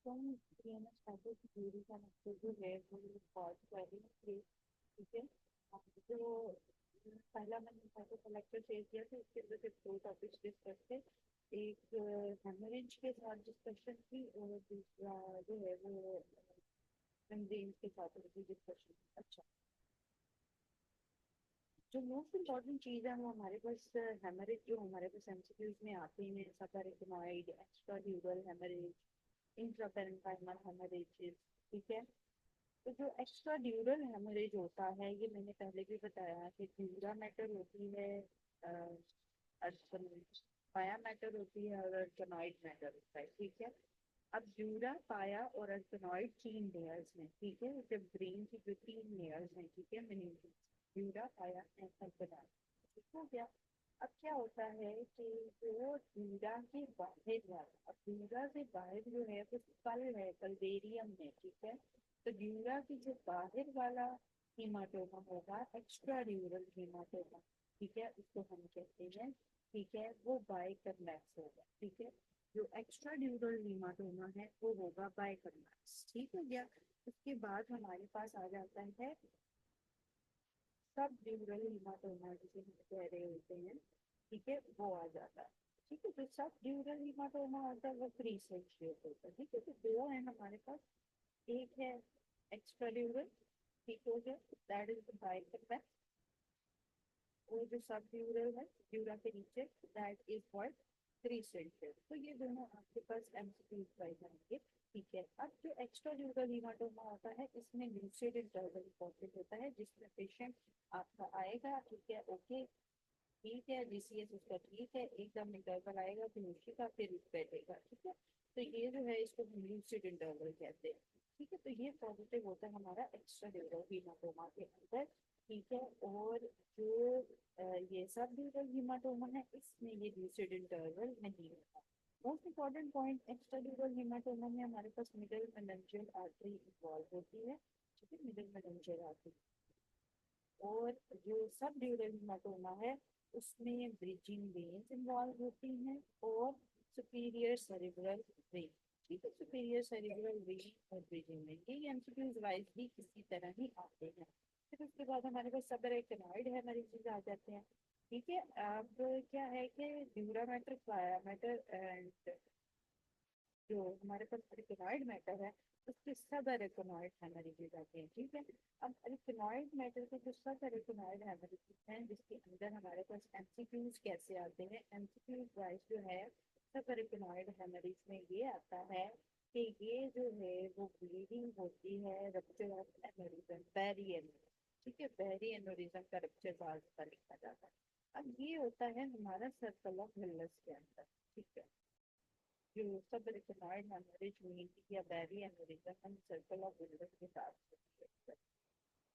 तुम पीएमएस चाहते हो कि दूरी का मकसद जो है वो बहुत पहले से ठीक है। जो पहला मैंने आपको लेक्चर शेयर किया था इसके अंदर सिर्फ दो टॉपिक्स डिस्कस थे। एक हेमरेज के साथ डिस्कशन थी और दूसरा जो है वो मेम्ब्रेन के साथ डिस्कशन। अच्छा, जो मोस्ट इम्पोर्टेंट चीज़ है वो हमारे पास हेमरेज जो हमारे पास एमसीक्यूज में आते हैं सबएरिथेमॉइड एक्स्ट्रा ड्यूरल हेमरेज इंट्रापेरेन्काइमल हेमरेजेस। ठीक है। तो जो एक्स्ट्रा ड्यूरल हेमरेज होता है ये मैंने पहले भी बताया कि ड्यूरा मैटर होती है, पाया मैटर होती है और अर्कनॉइड मैटर होता है। ठीक है। अब ड्यूरा पाया और अर्कनॉइड तीन लेयर्स हैं। ठीक है। जब ब्रेन की जो तीन लेयर्स हैं, ठीक है, मेनिंजेस, ड्यूरा पाया एंड अर्कनॉइड। ठीक हो गया। अब क्या होता है कि जो ड्यूरा के बाहर वाला, अब ड्यूरा से बाहर जो है वो कल है, कल्वेरियम है। ठीक है। तो ड्यूरा की जो बाहर वाला हीमाटोमा होगा एक्स्ट्रा ड्यूरल हीमाटोमा। ठीक है, उसको हम कहते हैं, ठीक है, वो बाइकर्नैक्स होगा। ठीक है। जो एक्स्ट्रा ड्यूरल हीमाटोमा है वो होगा बाइकर्नैक्स। ठीक हो गया। उसके बाद हमारे पास आ जाता है सब ड्यूरल हीमाटोमा जिसे हम कह रहे होते हैं। ठीक है, वो आ जाता है। ठीक है। जो सब ड्यूरल हीमाटोमा होता है वो फ्री सेल शेप होता है। ठीक है। तो दो है हमारे पास। एक है एक्स्ट्रा ड्यूरल, ठीक हो गया, दैट इज द बाइकर्नैक्स। वो जो सब ड्यूरल है ड्यूरा के नीचे, that is what, three centre. तो ये दोनों आपके पास एमसीक्यूज पाए जाएंगे। ठीक है। अब जो एक्स्ट्रा ड्यूरल हीमाटोमा होता है इसमें ल्यूसिड इंटरवल इंपॉर्टेंट होता है, जिसमें पेशेंट आपका आएगा, ठीक है, ओके, ठीक है, जीसीएस उसका ठीक है, एकदम इंटरवल आएगा फिर उसी का फिर बैठेगा। ठीक है। तो ये जो है इसको हम ल्यूसिड इंटरवल कहते हैं। ठीक है। तो ये पॉजिटिव होता है हमारा एक्स्ट्रा ड्यूरल हीमाटोमा के अंदर। ठीक है। और जो ये सब ड्यूरल हीमाटोमा है इसमें ये ल्यूसिड इंटरवल नहीं होता। Most important point, extra ड्यूरल haematoma में हमारे पास मिडल मेनिंजियल आर्टरी इन्वॉल्व होती है। ठीक है, मिडल मेनिंजियल आर्टरी। और जो सब ड्यूरल हीमाटोमा है उसमें ब्रिजिंग वेन्स इन्वॉल्व होती हैं और सुपीरियर सेरिब्रल वेन। ठीक है, सुपीरियर सेरिब्रल वेन और ब्रिजिंग वेन ये एमसीक्यूज वाइज भी इसी तरह ही आते हैं। फिर उसके बाद हमारे पास सबरेकनॉइड है, हमारी चीज आ जाते हैं। ठीक है। अब क्या है कि ड्यूरा मैटर, क्लाया मैटर एंड जो हमारे पास एरिकनॉइड मैटर है उसके सब एरिकनॉइड हेमरेजेस आते हैं। ठीक है। अब एरिकनॉइड मैटर के जो सब एरिकनॉइड हेमरेजेस हैं जिसके अंदर हमारे पास एमसीक्यूज कैसे आते हैं, एमसीक्यूज वाइज जो है सब एरिकनॉइड हेमरेज में ये आता है कि ये जो है वो ब्लीडिंग होती है rupture of aneurysm, berry aneurysm. ठीक है, बैरी एनोरिज्म का रप्चर बार का लिखा जाता है। अब ये होता है हमारा सर्कल ऑफ विल्स के अंदर। ठीक है। जो सब रिकॉर्ड हमारे मीनिंग या बैरी एनोरिज्म हम सर्कल ऑफ विल्स के साथ,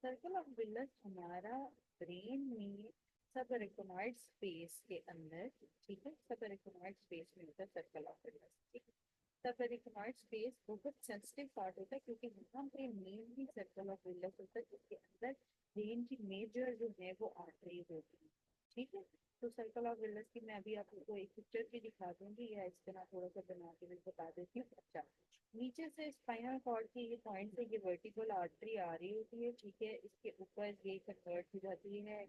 सर्कल ऑफ विल्स हमारा ब्रेन में सब रिकॉर्ड स्पेस के अंदर, ठीक है, सब रिकॉर्ड स्पेस में होता है सर्कल ऑफ विल्स। ठीक है। सब रिकॉर्ड स्पेस बहुत सेंसिटिव पार्ट होता है क्योंकि यहाँ पे मेनली सर्कल ऑफ विल्स होता है जिसके अंदर ब्रेन की मेजर जो है वो आर्टरीज होती है। ठीक है। तो सर्कल ऑफ विल्स की मैं अभी आपको एक पिक्चर भी दिखा दूंगी या इस तरह थोड़ा सा बना के मैं बता देती हूँ। अच्छा, नीचे से स्पाइनल कॉर्ड के ये पॉइंट से ये वर्टिकल आर्टरी आ रही होती है। ठीक है, इसके ऊपर ये कन्वर्ट हो जाती है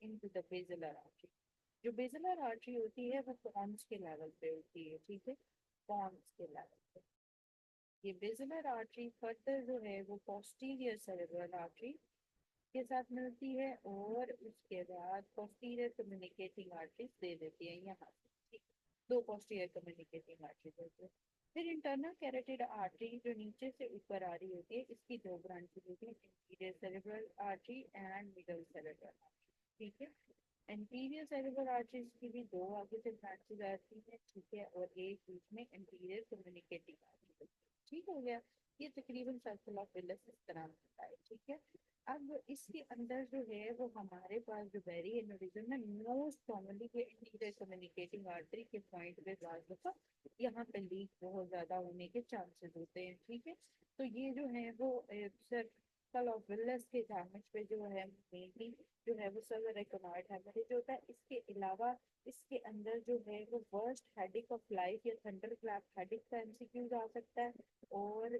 इनटू द बेसिलर आर्टरी। जो बेसिलर आर्टरी होती है वो पॉन्स के लेवल पे होती है। ठीक है, पॉन्स के लेवल पे ये बेसिलर आर्टरी फर्दर जो है वो पोस्टीरियर सेरेब्रल आर्टरी के साथ मिलती है और उसके बाद पोस्टीरियर कम्युनिकेटिंग आर्टरीज दे देती है यहाँ से। ठीक, दो पोस्टीरियर कम्युनिकेटिंग आर्टरीज होती है। फिर इंटरनल कैरोटिड आर्टरी जो नीचे से ऊपर आ रही होती है इसकी दो ब्रांचेस होती है, interior cerebral artery and middle cerebral artery. ठीक है। एंटीरियर सेरेब्रल आर्टरीज की भी दो आगे से ब्रांचेस आती हैं। ठीक है, और एक बीच में इंटीरियर कम्युनिकेटिंग आर्टरी। ठीक हो गया। ये तकरीबन सर्कल ऑफ विल्स इस तरह होता है। ठीक है। अब इसके अंदर जो है वो हमारे पास जो वेरी एनोरिज्म है मोस्ट कॉमनली ये इंटीरियर कम्युनिकेटिंग आर्टरी के पॉइंट पे बात होता यहाँ पे लीक बहुत ज्यादा होने के चांसेस होते हैं। ठीक है। तो ये जो है वो सर सर्कल ऑफ विलियस के डैमेज पे जो है मेनली जो है वो सबरेकनॉइड हेमरेज होता है। इसके अलावा इसके अंदर जो है वो वर्स्ट हेडेक ऑफ लाइफ या थंडर क्लैप हेडेक का एमसीक्यूज आ सकता है। और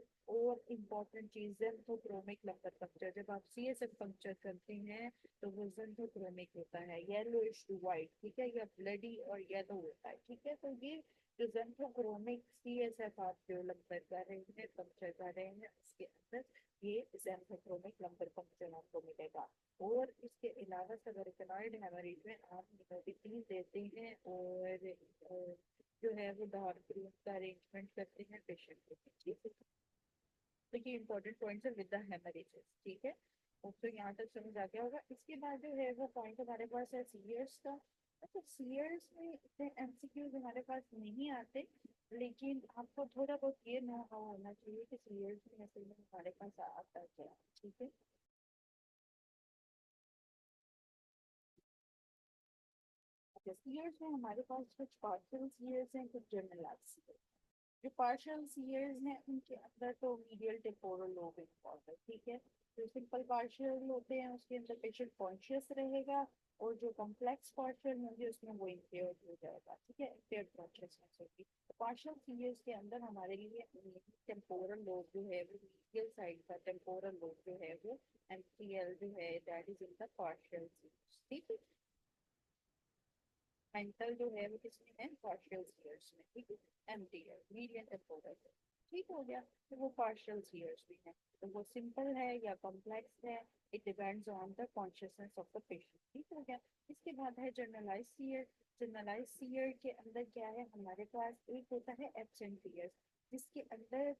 इम्पोर्टेंट चीज जेंथोक्रोमिक लंबर पंक्चर, जब आप सीएसएफ पंक्चर करते हैं तो वो जेंथोक्रोमिक होता है, येलोइश टू व्हाइट, ठीक है, या ब्लडी और येलो होता है, ठीक है। तो ये जो जेंथोक्रोमिक सीएसएफ आप जो लंबर कर रहे हैं पंक्चर कर रहे हैं उसके अंदर ये जेंथोक्रोमिक लंबर पंक्चर आपको मिलेगा। और इसके अलावा सबरेकनॉइड हेमरेज में आप निकोटीन देते हैं और जो है वो डार्क रूम का अरेंजमेंट करते हैं पेशेंट के लिए, ठीक है। तो ये इंपॉर्टेंट पॉइंट्स है विद द हेमरेजेस, ठीक है। और तो यहाँ तक समझ आ गया होगा। इसके बाद जो है वो पॉइंट हमारे पास है सीयर्स का। अच्छा, सीयर्स में इतने एमसीक्यूज हमारे पास नहीं आते, लेकिन आपको थोड़ा बहुत ये नो हाउ होना चाहिए कि सीयर्स में असल में हमारे पास आता क्या है, ठीक है। सीयर्स में हमारे पास कुछ पार्शियल सीयर्स हैं, कुछ जनरलाइज्ड। जो पार्शियल सीयर्स हैं उनके अंदर तो मीडियल टेम्पोरल लोब इन्वॉल्व है, ठीक है। जो सिंपल पार्शियल होते हैं उसके अंदर पेशेंट कॉन्शियस रहेगा, और जो कॉम्प्लेक्स पार्शियल होंगे उसमें वो इम्पेयर्ड हो जाएगा, ठीक है, इम्पेयर्ड कॉन्शियसनेस होगी। तो पार्शियल सीयर्स के अंदर हमारे लिए टेम्पोरल लोब जो है वो मीडियल साइड का टेम्पोरल लोब जो है वो एमटीएल जो है that is in the partial seizures, ठीक है। मेंटल जो है वो किसमें है, पार्शियल सीयर्स में, ठीक है। एमटीएल मीडियन टेम्पोरल, ठीक हो गया। तो वो पार्शियल सीयर्स भी है, तो वो सिंपल है या कॉम्प्लेक्स है, it depends on the consciousness of the patient, ठीक हो गया। इसके बाद है जनरलाइज सीयर। जनरलाइज सीयर के अंदर क्या है हमारे पास, एक होता है एब्सेंट सीयर, जिसके अंदर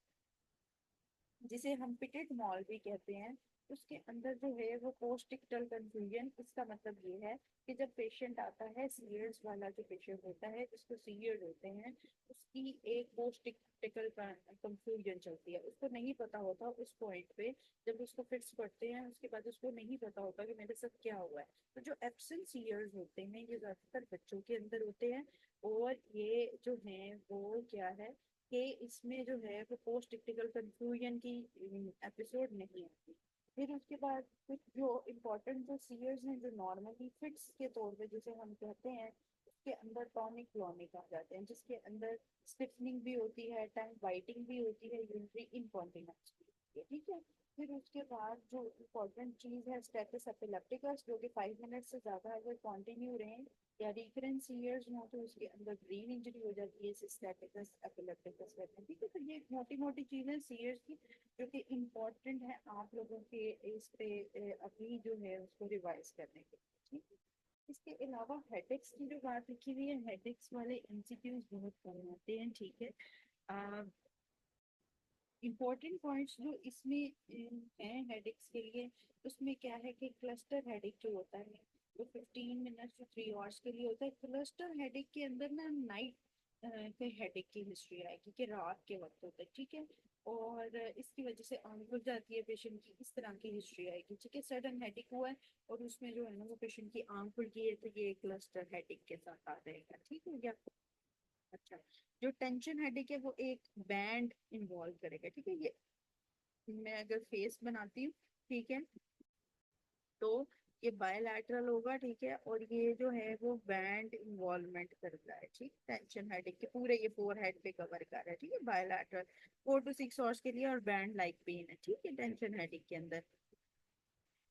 जिसे हम पिटेट मॉल भी कहते हैं। उसके अंदर जो है वो पोस्ट टिक्टल कंफ्यूजन, इसका मतलब ये है कि जब पेशेंट आता है, सीयर्स वाला जो पेशेंट होता है जिसको सीयर्स होते हैं, उसकी एक पोस्ट टिक्टल कंफ्यूजन चलती है, उसको नहीं पता होता उस पॉइंट पे, जब उसको फिक्स करते हैं उसके बाद उसको नहीं पता होता कि मेरे साथ क्या हुआ है। तो जो एब्सेंट सीयर्स होते हैं ये ज्यादातर बच्चों के अंदर होते हैं, और ये जो है वो क्या है कि इसमें जो है वो पोस्ट टिपिकल कंफ्यूजन की एपिसोड नहीं आती। फिर उसके बाद कुछ जो इम्पोर्टेंट जो सीयर्स हैं जो नॉर्मली फिट्स के तौर पे जिसे हम कहते हैं, उसके अंदर टॉनिक क्लॉनिक आ जाते हैं, जिसके अंदर स्टिफनिंग भी होती है, टंग बाइटिंग भी होती है, यूरिनरी इनकॉन्टिनेंस भी होती है, ठीक है। फिर उसके बाद जो इम्पोर्टेंट चीज है स्टेटस एपिलेप्टिकस, जो कि 5 मिनट से ज्यादा अगर कंटिन्यू रहें या रिकरेंट सीयर्स हो तो उसके अंदर ब्रेन इंजरी हो जाती है, सिस्टेटिकस एपिलेप्टिकस कहते हैं, ठीक है। तो ये मोटी मोटी चीजें सीयर्स की जो कि इम्पोर्टेंट है आप लोगों के इस पे अभी जो है उसको रिवाइज करने के लिए, ठीक है। इसके अलावा हेडेक्स की जो बात लिखी हुई है, हेडेक्स वाले एमसीक्यूज बहुत कम आते हैं, ठीक है। इम्पोर्टेंट पॉइंट्स जो इसमें हैं हेडेक्स के लिए, उसमें क्या है कि क्लस्टर हेडेक जो होता है वो 15 मिनट से 3 आवर्स के लिए होता है। क्लस्टर हेडेक के अंदर ना नाइट के हेडेक की हिस्ट्री आएगी कि रात के वक्त होता है, ठीक है। और इसकी वजह से आंख खुल जाती है पेशेंट की, इस तरह की हिस्ट्री आएगी, ठीक है। सडन हेडेक हुआ है और उसमें जो है ना वो पेशेंट की आंख खुल गई है, तो ये क्लस्टर हेडेक के साथ आ जाएगा, ठीक हो गया। अच्छा, जो टेंशन हेडेक है वो एक बैंड इन्वॉल्व करेगा, ठीक है। ये मैं अगर फेस बनाती हूँ, ठीक है, तो ये बायलैटरल होगा, ठीक है, और ये जो है वो बैंड इन्वॉल्वमेंट करता है, ठीक। टेंशन हेडेक के पूरे ये 4 हेड पे कवर कर रहा है, ठीक है, बायलैटरल 4 to 6 आवर्स के लिए, और बैंड लाइक पेन है, ठीक है, टेंशन हेडेक के अंदर।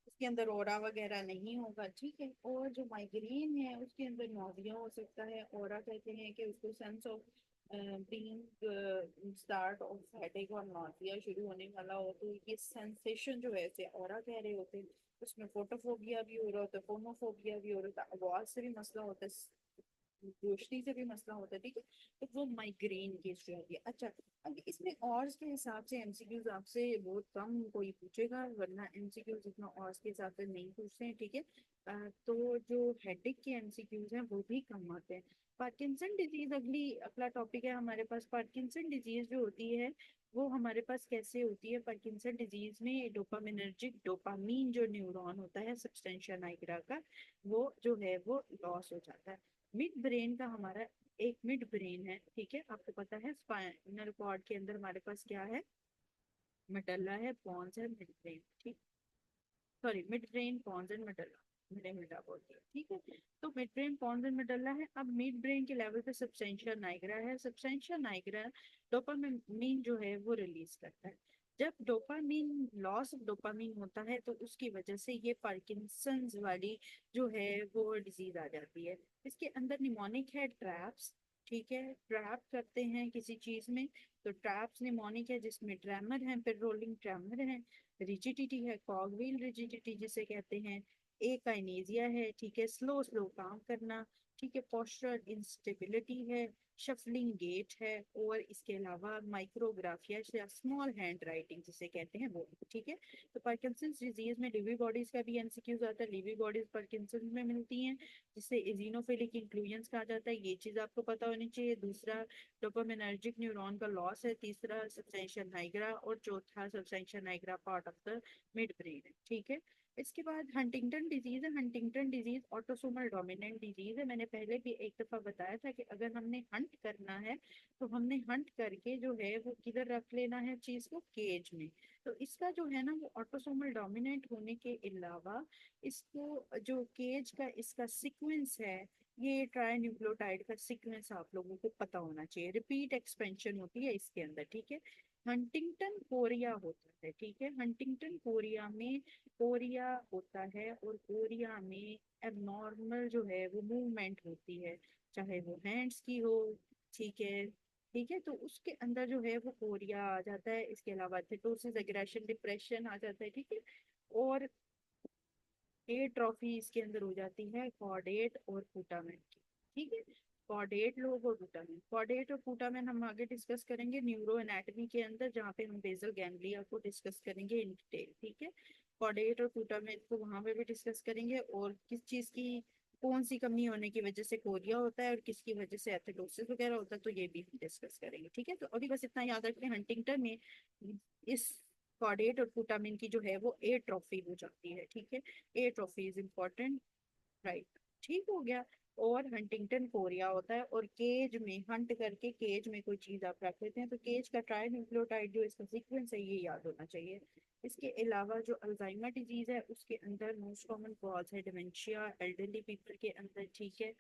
उसके अंदर ओरा वगैरह नहीं होगा, ठीक है। और जो माइग्रेन है उसके अंदर नौजिया हो सकता है, ओरा कहते हैं कि उसको sense of being start of headache और नौजिया शुरू होने वाला हो, तो ये सेंसेशन जो है इसे ओरा कह रहे होते हैं। उसमें फोटोफोबिया भी हो रहा होता है, फोमोफोबिया भी हो रहा होता है, आवाज से भी मसला होता है, रोशनी से भी मसला होता है, ठीक है। तो वो माइग्रेन की हिस्ट्री होती है। अच्छा, अब इसमें और के हिसाब से एमसीक्यूज आपसे बहुत कम कोई पूछेगा, वरना एमसीक्यूज इतना और के हिसाब से नहीं पूछते हैं, ठीक है। तो जो हेडेक के एमसीक्यूज हैं वो भी कम आते हैं। पार्किंसन डिजीज अगला टॉपिक है हमारे पास। पार्किंसन डिजीज जो होती है वो हमारे पास कैसे होती है। पार्किंसन डिजीज में डोपामिनर्जिक डोपामीन जो न्यूरॉन होता है सब्सटेंशिया नाइग्रा का, वो जो है वो लॉस हो जाता है। मिड ब्रेन का हमारा एक मिड ब्रेन है, ठीक है, आपको पता है स्पाइनल कॉर्ड के अंदर हमारे पास क्या है, मेडल्ला है, पॉन्स है, मिड ब्रेन, ठीक। Sorry, mid brain pons and medulla, मैंने उल्टा बोल दिया, ठीक है। तो mid brain pons and medulla है। अब मिड ब्रेन के लेवल पे सब्सटेंशिया नाइग्रा है। सब्सटेंशिया नाइग्रा डोपामिन जो है वो रिलीज करता है। जब डोपामिन लॉस ऑफ डोपामिन होता है तो उसकी वजह से ये पार्किंसंस वाली जो है वो डिजीज आ जाती है। इसके अंदर निमोनिक है, ट्रैप्स, ठीक है, ट्रैप करते हैं किसी चीज में, तो ट्रैप्स निमोनिक है जिसमें ट्रैमर है, फिर रोलिंग ट्रैमर है, रिजिडिटी है, कॉगवील रिजिडिटी जिसे कहते हैं, एकाइनेजिया है, ठीक है, स्लो स्लो काम करना, ठीक है, पोस्चरल इंस्टेबिलिटी है, शफलिंग गेट है, और इसके अलावा माइक्रोग्राफिया या स्मॉल हैंड राइटिंग जिसे कहते हैं वो, ठीक है। तो पार्किंसंस डिजीज में लिवी बॉडीज का भी एमसीक्यूज आता है। लिवी बॉडीज पार्किंसंस में मिलती हैं जिसे इजिनोफिलिक इंक्लूजन कहा जाता है, ये चीज आपको पता होनी चाहिए। दूसरा, डोपामिनर्जिक न्यूरॉन का लॉस है। तीसरा, सब्सटेंशिया नाइग्रा, और चौथा, substantia Niagara part of the mid brain है, ठीक है। इसके बाद हंटिंगटन डिजीज है। Huntington disease autosomal dominant disease है। मैंने पहले भी एक दफा बताया था कि अगर हमने हंट करना है तो हमने हंट करके जो है वो किधर रख लेना है चीज को, केज में। तो इसका जो है ना वो ऑटोसोमल डोमिनेंट होने के अलावा इसको जो केज का इसका सीक्वेंस है, ये ट्राई न्यूक्लियोटाइड का सीक्वेंस आप लोगों को पता होना चाहिए। रिपीट एक्सपेंशन होती है इसके अंदर, ठीक है। हंटिंगटन कोरिया होता है, ठीक है। हंटिंगटन कोरिया में कोरिया होता है, और कोरिया में एबनॉर्मल जो है वो मूवमेंट होती है, चाहे वो हैंड्स की हो, ठीक है, ठीक है। तो उसके अंदर जो है वो कोरिया आ जाता है। इसके अलावा थिटोसिस, एग्रेशन, डिप्रेशन आ जाता है, ठीक है। और ए ट्रॉफी इसके अंदर हो जाती है कॉर्डेट और फूटामेन की, ठीक है। कॉर्डेट लोग और फूटामेन, कॉर्डेट और फूटामेन हम आगे डिस्कस करेंगे न्यूरो एनाटॉमी के अंदर, जहाँ पे हम बेसल गैंग्लिया को डिस्कस करेंगे इन डिटेल, ठीक है। कॉर्डेट और फूटामेन को वहां पे भी डिस्कस करेंगे, और किस चीज की कौन सी कमी होने की वजह से कोरिया होता है और किसकी वजह से एथिडोसिस वगैरह होता है, तो ये भी हम डिस्कस करेंगे, ठीक है। तो अभी बस इतना याद रखते हैं, हंटिंगटन में इस कॉर्डेट और फूटामिन की जो है वो ए ट्रॉफी हो जाती है, ठीक है। ए ट्रॉफी इज इम्पोर्टेंट, राइट, ठीक हो गया। और हंटिंगटन कोरिया होता है, और केज में हंट करके केज में कोई चीज आप रख लेते हैं, तो केज का ट्राई न्यूक्लियोटाइड जो इसका सीक्वेंस है ये याद होना चाहिए। इसके अलावा जो अल्जाइमर डिजीज है उसके अंदर मोस्ट कॉमन कॉज है डिमेंशिया एल्डरली पीपल के अंदर, ठीक है।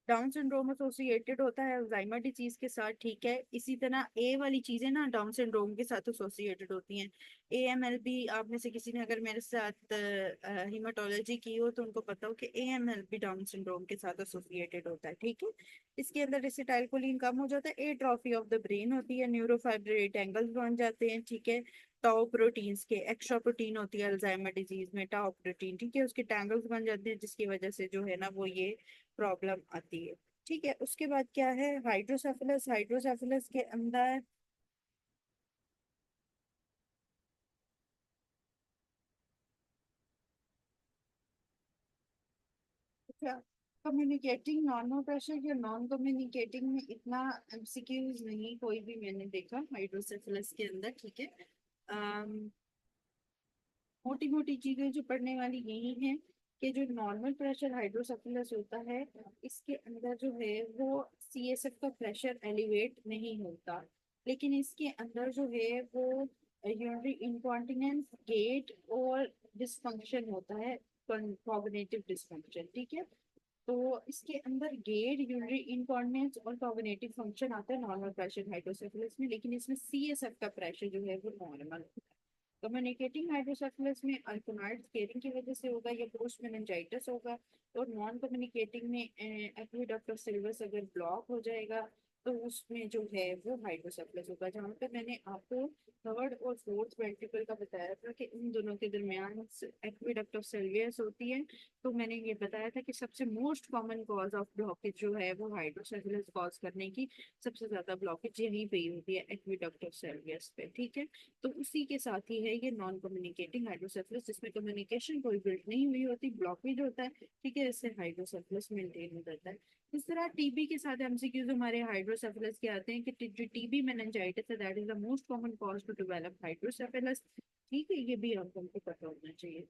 डाउन सिंड्रोम एसोसिएटेड होता है अल्जाइमर डिजीज के साथ, ठीक है। इसी तरह ए वाली चीजें ना डाउन सिंड्रोम के साथ एसोसिएटेड होती हैं। एएमएल भी, आप में से किसी ने अगर मेरे साथ हीमाटोलॉजी की हो तो उनको पता हो कि एएमएल भी डाउन सिंड्रोम के साथ एसोसिएटेड होता है, ठीक है। इसके अंदर एसिटाइलकोलिन कम हो जाता है, एट्रोफी ऑफ द ब्रेन होती है, न्यूरोफाइब्रेट एंगल्स बन जाते हैं, ठीक है। टाउ प्रोटीन्स के एक्स्ट्रा प्रोटीन होती है अल्जाइमर डिजीज में, टाउ प्रोटीन, ठीक है, उसके टैंगल्स बन जाते हैं जिसकी वजह से जो है ना वो ये प्रॉब्लम आती है, ठीक है। उसके बाद क्या है, हाइड्रोसेफलस। हाइड्रोसेफलस के अंदर कम्युनिकेटिंग नॉर्मल प्रेशर या नॉन कम्युनिकेटिंग में इतना एमसीक्यूज नहीं कोई भी मैंने देखा हाइड्रोसेफलस के अंदर, ठीक है। मोटी मोटी चीजें जो पढ़ने वाली यही है कि जो नॉर्मल प्रेशर हाइड्रोसेफलस होता है इसके अंदर जो है वो सीएसएफ का प्रेशर एलिवेट नहीं होता, लेकिन इसके अंदर जो है वो यूरिनरी इनकॉन्टिनेंस, गेट और डिसफंक्शन होता है, कॉग्निटिव डिसफंक्शन, ठीक है। तो इसके अंदर गेट, यूरिनरी इनकॉन्टिनेंस और कॉग्निटिव फंक्शन आता है नॉर्मल प्रेशर हाइड्रोसेफलस में, लेकिन इसमें सीएसएफ का प्रेशर जो है वो नॉर्मल। कम्युनिकेटिंग हाइड्रोसेफलस में अल्कोनॉइड स्केरिंग की वजह से होगा या पोस्ट मेनिंजाइटिस होगा, और नॉन कम्युनिकेटिंग में एक्विडक्ट ऑफ सिल्वस अगर ब्लॉक हो जाएगा तो उसमें जो है वो हाइड्रोसेफलस होगा। जहाँ पे मैंने आपको थर्ड और फोर्थ वेंट्रिकल का बताया था कि इन दोनों के दरमियान एक्विडक्ट ऑफ सिल्वियस होती है, तो मैंने ये बताया था कि सबसे most common cause of blockage जो है वो हाइड्रोसेफलस कॉज करने की सबसे ज्यादा ब्लॉकेज यहीं पे ही होती है, एक्विडक्ट ऑफ सिल्वियस पे, ठीक है। तो उसी के साथ ही है ये नॉन कम्युनिकेटिंग हाइड्रोसेफलस, जिसमें कम्युनिकेशन कोई बिल्ड नहीं हुई होती, ब्लॉकेज होता है, ठीक है, इससे हाइड्रोसेफलस मेंटेन हो जाता है। इस तरह टीबी के साथ एमसीक्यूज हमारे हाइड्रोसेफलस के आते हैं कि जो टीबी मेनिंजाइटिस है that is the most common cause to develop hydrocephalus, ठीक है, ये भी आपको पता होना चाहिए।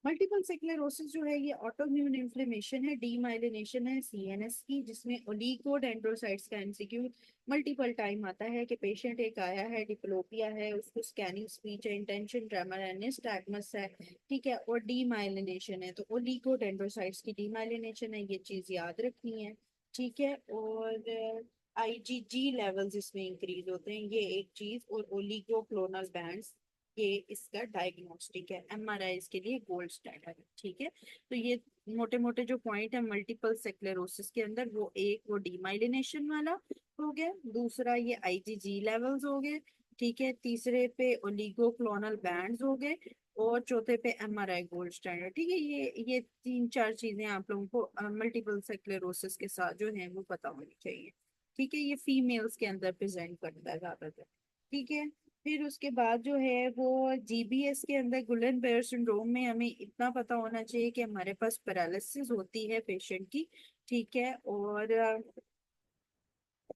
मल्टीपल स्क्लेरोसिस जो है ये ऑटोइम्यून इन्फ्लेमेशन है, डीमाइलिनेशन है सीएनएस की, जिसमें ओलिगोडेंड्रोसाइट्स का एमसीक्यू मल्टीपल टाइम आता है कि पेशेंट एक आया है, डिप्लोपिया है, उसको स्कैनिंग स्पीच है, इंटेंशन ट्रेमर है, निस्टैग्मस है, ठीक है, और डीमाइलिनेशन है, तो ओलिगोडेंड्रोसाइट्स की डीमाइलिनेशन है, ये चीज याद रखनी है, ठीक है। और आईजीजी लेवल्स इसमें इंक्रीज होते हैं, ये एक चीज, और ओलिगोक्लोनल बैंड्स, ये इसका डायग्नोस्टिक है, एमआरआई के लिए गोल्ड स्टैंडर्ड है, ठीक है। तो ये मोटे मोटे जो पॉइंट है मल्टीपल स्क्लेरोसिस के अंदर, वो एक वो डीमाइलिनेशन वाला हो गया, दूसरा ये आईजीजी लेवल्स हो गए, ठीक है, तीसरे पे ओलिगोक्लोनल बैंड्स हो गए, और चौथे पे एमआरआई गोल्ड स्टैंडर्ड, ठीक है। ये तीन चार चीजें आप लोगों को मल्टीपल स्क्लेरोसिस के साथ जो है वो पता होनी चाहिए, ठीक है। ये फीमेल्स के अंदर प्रेजेंट करता है ज्यादातर, ठीक है। फिर उसके बाद जो है वो जीबीएस के अंदर गुलन बेयर सिंड्रोम में हमें इतना पता होना चाहिए कि हमारे पास पैरालिसिस होती है पेशेंट की, ठीक है, और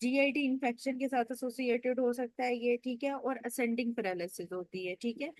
जीआईटी इन्फेक्शन के साथ एसोसिएटेड हो सकता है ये, ठीक है, और असेंडिंग पैरालिसिस होती है, ठीक है।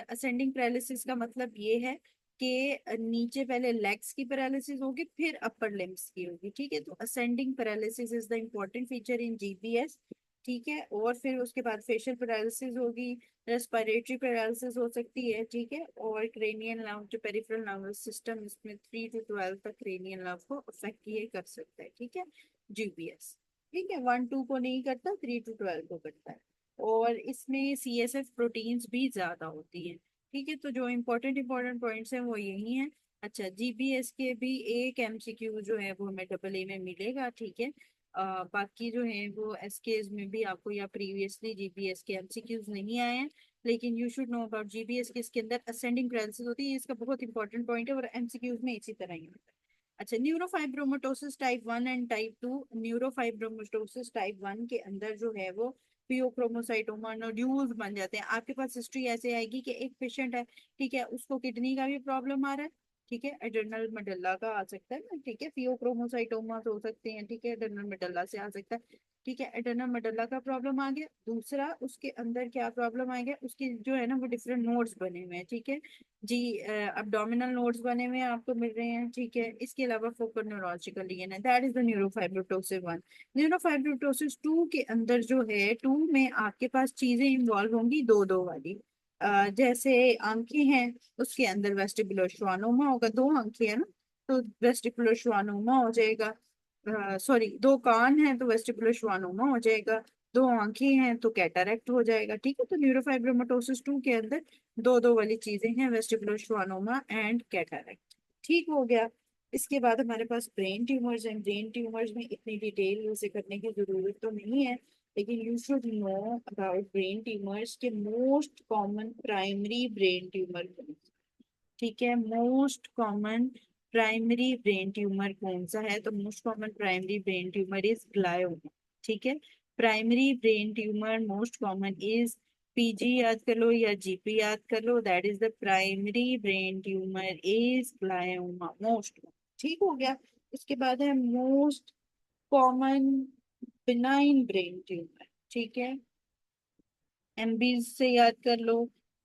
असेंडिंग पैरालिसिस का मतलब ये है कि नीचे पहले लेग्स की पैरालिसिस होगी, फिर अपर लिम्स की होगी, ठीक है। तो ascending paralysis is the important feature in GBS, ठीक है। और फिर उसके बाद फेशियल पैरालिसिस होगी, रेस्पिरेटरी पैरालिसिस हो सकती है, ठीक है, और क्रेनियल नर्व जो पेरिफेरल नर्वस सिस्टम, इसमें 3 to 12 तक क्रेनियल नर्व को अफेक्ट ये कर सकता है, ठीक है, जीबीएस, ठीक है। 1 2 को नहीं करता, 3 to 12 को करता है, और इसमें सीएसएफ प्रोटीन्स भी ज्यादा होती है, ठीक है। तो जो इम्पोर्टेंट इम्पोर्टेंट पॉइंट्स हैं वो यही हैं। अच्छा, जीबीएस के भी एक एमसीक्यू जो है वो हमें डबल ए में मिलेगा, ठीक है। बाकी जो है वो एसकेएस में भी आपको, या प्रीवियसली जीबीएस के एमसीक्यूज नहीं आए हैं, लेकिन you should know about GBS के, इसके अंदर असेंडिंग पैरालिसिस होती है, इसका बहुत इंपॉर्टेंट पॉइंट है, और एमसीक्यूज में इसी तरह ही होता है। अच्छा, न्यूरोफाइब्रोमाटोसिस टाइप 1 एंड टाइप 2, न्यूरोफाइब्रोमाटोसिस टाइप 1 के अंदर जो है वो पियोक्रोमोसाइटोमा नोड्यूल्स बन जाते हैं। आपके पास हिस्ट्री ऐसे आएगी कि एक पेशेंट है, ठीक है, उसको किडनी का भी प्रॉब्लम आ रहा है, ठीक है, एड्रेनल मेडल्ला का आ सकता है ना, ठीक है, फियोक्रोमोसाइटोमा हो सकते हैं, ठीक है, एड्रेनल मेडल्ला से आ सकता है, ठीक है, एड्रेनल मेडल्ला का प्रॉब्लम आ गया। दूसरा उसके अंदर क्या प्रॉब्लम आ गया, उसके जो है ना वो डिफरेंट नोड्स बने हुए हैं, ठीक है जी, अब्डोमिनल नोड्स बने हुए हैं आपको मिल रहे हैं, ठीक है। इसके अलावा फोकल न्यूरोलॉजिकल लीजन है, दैट इज द न्यूरोफाइब्रोटोसिस 1। न्यूरोफाइब्रोटोसिस 2 के अंदर जो है, 2 में आपके पास चीजें इन्वॉल्व होंगी दो दो वाली, जैसे आंखें हैं, उसके अंदर वेस्टिबुलर श्वानोमा होगा, दो आंखें हैं ना, तो वेस्टिबुलर श्वानोमा हो जाएगा, सॉरी, दो कान हैं तो वेस्टिबुलर श्वानोमा हो जाएगा, दो आंखें हैं तो कैटरैक्ट हो जाएगा, ठीक है। तो न्यूरोफाइब्रोमाटोसिस 2 के अंदर दो दो वाली चीजें हैं, वेस्टिबुलर श्वानोमा एंड कैटरैक्ट, ठीक हो गया। इसके बाद हमारे पास ब्रेन ट्यूमर्स हैं। ब्रेन ट्यूमर्स में इतनी डिटेल से करने की जरूरत तो नहीं है, लेकिन you should know about brain tumours के most common primary brain tumour, ठीक है, most common primary brain tumour कौन सा है, तो most common primary brain tumour is glioma, ठीक है। Primary brain tumour most common is, PG याद कर लो या जीपी याद कर लो, that is the primary brain tumour is glioma, most, ठीक हो गया। इसके बाद है most common benign brain tumour, ठीक है, एमबी से याद कर लो।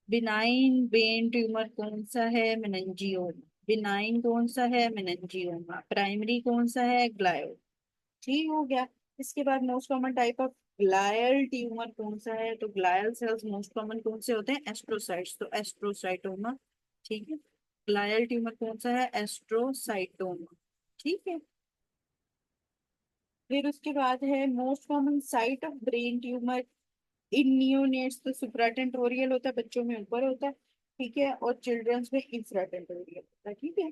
बिनाइन ब्रेन ट्यूमर कौन सा है, मेनिंजियोमा, बिनाइन कौन सा है, मेनिंजियोमा, प्राइमरी कौन सा है, ग्लायो, ठीक हो गया। इसके बाद most common type of glial tumour कौन सा है, तो ग्लायल सेल्स मोस्ट कॉमन कौन से होते हैं, एस्ट्रोसाइट्स, तो एस्ट्रोसाइटोमा, ठीक है। ग्लायल ट्यूमर कौन सा है, एस्ट्रोसाइटोमा, ठीक है। फिर उसके बाद है most common site of brain tumour in neonates, तो सुप्राटेंटोरियल होता है, बच्चों में ऊपर होता है, ठीक है, और चिल्ड्रंस में इंफ्राटेंटोरियल होता है, ठीक है।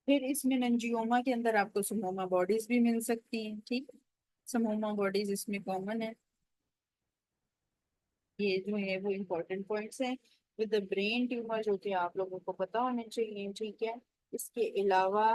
फिर इसमें नंजियोमा के अंदर आपको समोमा बॉडीज भी मिल सकती हैं, ठीक, समोमा बॉडीज इसमें कॉमन है। ये जो है वो इम्पोर्टेंट पॉइंट्स हैं विद द ब्रेन ट्यूमर, जो कि आप लोगों को पता होने चाहिए, ठीक है। इसके अलावा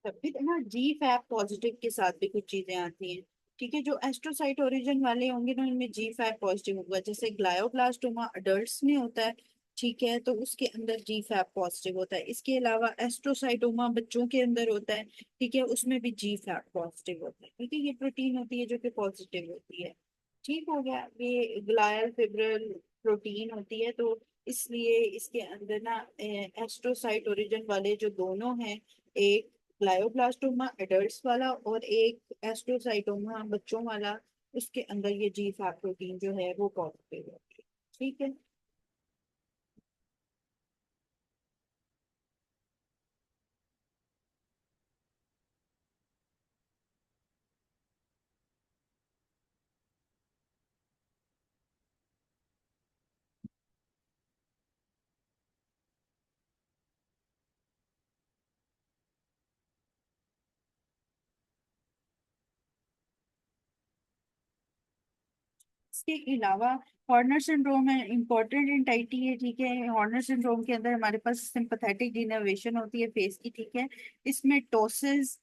तब भी ना जी फैप पॉजिटिव के साथ भी कुछ चीजें आती हैं, ठीक है। जो एस्ट्रोसाइट ओरिजिन वाले होंगे ना, उनमें जी फैप पॉजिटिव होगा, जैसे ग्लायोब्लास्टोमा अडल्ट्स में होता है, ठीक है, तो उसके अंदर जी फैब पॉजिटिव होता है। इसके अलावा एस्ट्रोसाइटोमा बच्चों के अंदर होता है, ठीक है, उसमें भी जी फैब पॉजिटिव होता है। ठीक है, ये प्रोटीन होती है जो कि पॉजिटिव होती है। ठीक हो गया, ये ग्लायल फिब्रिल प्रोटीन होती है, तो इसलिए इसके अंदर ना एस्ट्रोसाइट ओरिजिन वाले जो दोनों हैं, एक ग्लायोब्लास्टोमा एडल्ट्स वाला और एक एस्ट्रोसाइटोमा बच्चों वाला, उसके अंदर ये जी फैब प्रोटीन जो है वो पॉजिटिव होती है। ठीक है। इसके अलावा हॉर्नर सिंड्रोम है, इंपॉर्टेंट एंटाइटी है। ठीक है, हॉर्नर सिंड्रोम के अंदर हमारे पास सिंपैथेटिक डिनर्वेशन होती है फेस की। ठीक है, इसमें टोसिस,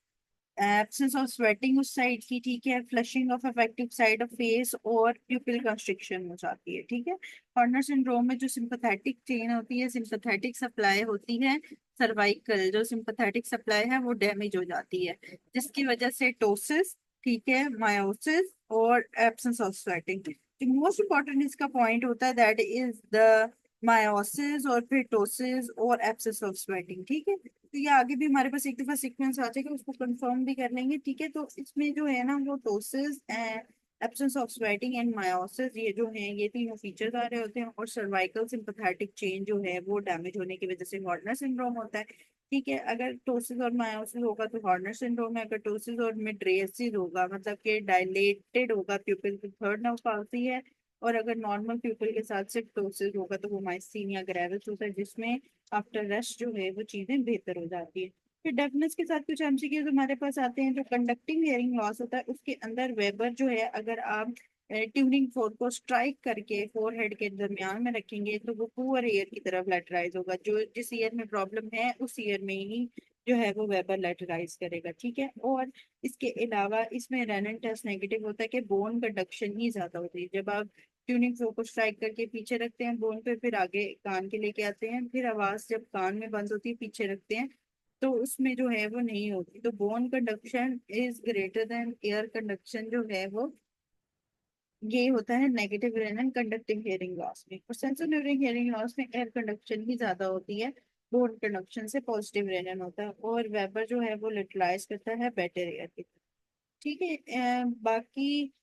एब्सेंस ऑफ स्वेटिंग उस साइड की, ठीक है, flushing of affective side of face और प्यूपिल कंस्ट्रिक्शन हो जाती है। ठीक है, हॉर्नर सिंड्रोम में जो सिंपैथेटिक चेन होती है, सिंपैथेटिक सप्लाई होती है, सर्वाइकल जो सिंपैथेटिक सप्लाई है वो डैमेज हो जाती है, जिसकी वजह से टोसिस, ठीक है, मायोसिस और एब्सेंस ऑफ स्वेटिंग। जो मोस्ट इंपॉर्टेंट इसका पॉइंट होता है दैट इज द मायोसिस और फिर टोसिस और एब्सेंस ऑफ स्वेटिंग। ठीक है, तो ये आगे भी हमारे पास एक दफा सीक्वेंस आ जाएगा, उसको कंफर्म भी कर लेंगे। ठीक है, तो इसमें जो है ना वो ptosis, absence of sweating and miosis, ये जो है ये तीनों फीचर्स आ रहे होते हैं, और सर्वाइकल सिंपैथेटिक चेन जो है वो डैमेज होने की वजह से हॉर्नर सिंड्रोम होता है। ठीक है, अगर टोसिस और मायोसिस होगा तो हॉर्नर सिंड्रोम है, अगर टोसिस और मिड्रेसिस होगा मतलब कि डायलेटेड होगा प्यूपिल तो थर्ड नर्व पाल्सी है, और अगर नॉर्मल प्यूपिल के साथ सिर्फ टोसिस होगा तो वो माइस्थीनिया ग्रेविस होता है, जिसमें आफ्टर रेस्ट जो है वो चीजें बेहतर हो जाती है। फिर डेफनेस के साथ कुछ एमसीक्यूज हमारे पास आते हैं। जो कंडक्टिंग हियरिंग लॉस होता है उसके अंदर वेबर जो है, अगर आप ट्यूनिंग फोर्क को स्ट्राइक करके फोरहेड के दरमियान में रखेंगे तो वो पुअर ईयर की तरफ लेटराइज होगा, जो जिस ईयर में प्रॉब्लम है उस ईयर में ही जो है वो वेबर लेटराइज करेगा। ठीक है, और इसके अलावा इसमें रेनन टेस्ट नेगेटिव होता है कि बोन कंडक्शन ही ज्यादा होती है। जब आप ट्यूनिंग फोर्क को स्ट्राइक करके पीछे रखते हैं बोन पे, फिर आगे कान के लेके आते हैं, फिर आवाज जब कान में बंद होती है पीछे रखते हैं, तो उसमें जो है वो नहीं होती। तो bone conduction is greater than air conduction जो है वो, ये होता है नेगेटिव रेनन कंडक्टिंग हियरिंग लॉस में। और सेंसोरियल हियरिंग लॉस में एयर कंडक्शन ही ज्यादा होती है, बोन कंडक्शन से पॉजिटिव रेनन होता है, और वेबर जो है वो लिटलाइज करता है बेटर एयर की। ठीक है, बाकी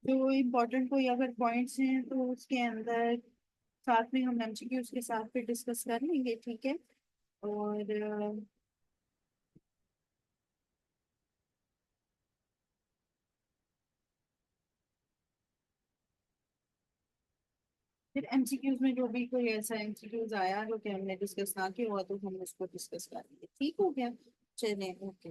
जो इम्पोर्टेंट कोई अगर पॉइंट्स हैं तो उसके अंदर साथ में हम एमसीक्यूज के साथ फिर डिस्कस कर लेंगे। ठीक है, और फिर एमसीक्यूज में जो भी कोई ऐसा एमसीक्यूज आया जो कि हमने डिस्कस ना किया हुआ तो हम उसको डिस्कस करेंगे। ठीक हो गया, चलें, ओके।